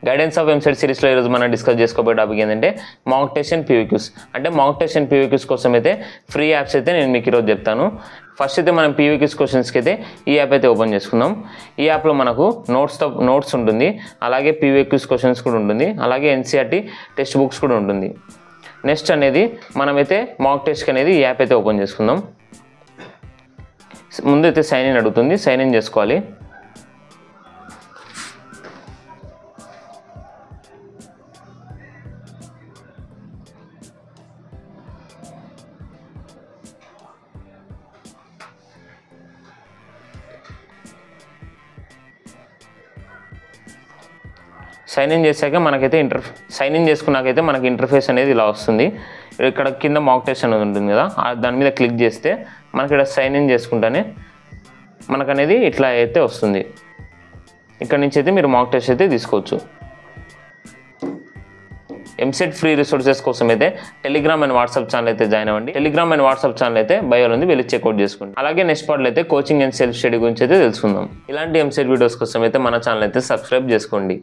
Guidance of EAMCET సిరీస్లో ఈరోజు మనం డిస్కస్ చేసుకోబోయే టాపిక్ ఏంటంటే మాక్ టెస్ట్ అండ్ పీవీక్యూస్. అంటే మాక్ టెస్ట్ అండ్ పీవీక్యూస్ కోసం అయితే ఫ్రీ యాప్స్ అయితే నేను మీకు ఈరోజు చెప్తాను. ఫస్ట్ అయితే మనం పీవీక్యూస్ క్వశ్చన్స్కి అయితే ఈ యాప్ అయితే ఓపెన్ చేసుకుందాం. ఈ యాప్లో మనకు నోట్స్ ఉంటుంది, అలాగే పీవీక్యూస్ క్వశ్చన్స్ కూడా ఉంటుంది, అలాగే ఎన్సీఆర్టీ టెక్స్ట్ బుక్స్ కూడా ఉంటుంది. నెక్స్ట్ అనేది మనమైతే మాక్ టెస్ట్కి అనేది ఈ యాప్ అయితే ఓపెన్ చేసుకుందాం. ముందు అయితే సైన్ ఇన్ అడుగుతుంది, సైన్ ఇన్ చేసుకోవాలి. సైన్ ఇన్ చేశాక మనకైతే సైన్ ఇన్ చేసుకున్నాకైతే మనకి ఇంటర్ఫేస్ అనేది ఇలా వస్తుంది. ఇక్కడ కింద మాక్ టెస్ట్ అనేది ఉంటుంది కదా, దాని మీద క్లిక్ చేస్తే మనకి ఇక్కడ సైన్ ఇన్ చేసుకుంటానే మనకనేది ఇట్లా అయితే వస్తుంది. ఇక్కడ నుంచి అయితే మీరు మాక్ టెస్ట్ అయితే తీసుకోవచ్చు. ఎంసెట్ ఫ్రీ రిసోర్సెస్ కోసం అయితే టెలిగ్రామ్ అండ్ వాట్సాప్ ఛానల్ అయితే జాయిన్ అవ్వండి. టెలిగ్రామ్ అండ్ వాట్సాప్ ఛానల్ అయితే బయోలో ఉంది, వెళ్ళి చెక్అవుట్ చేసుకోండి. అలాగే నెక్స్ట్ పార్ట్లో అయితే కోచింగ్ అండ్ సెల్ఫ్ స్టడీ గురించి అయితే తెలుసుకుందాం. ఇలాంటి ఎంసెట్ వీడియోస్ కోసం అయితే మన ఛానల్ అయితే సబ్స్క్రైబ్ చేసుకోండి.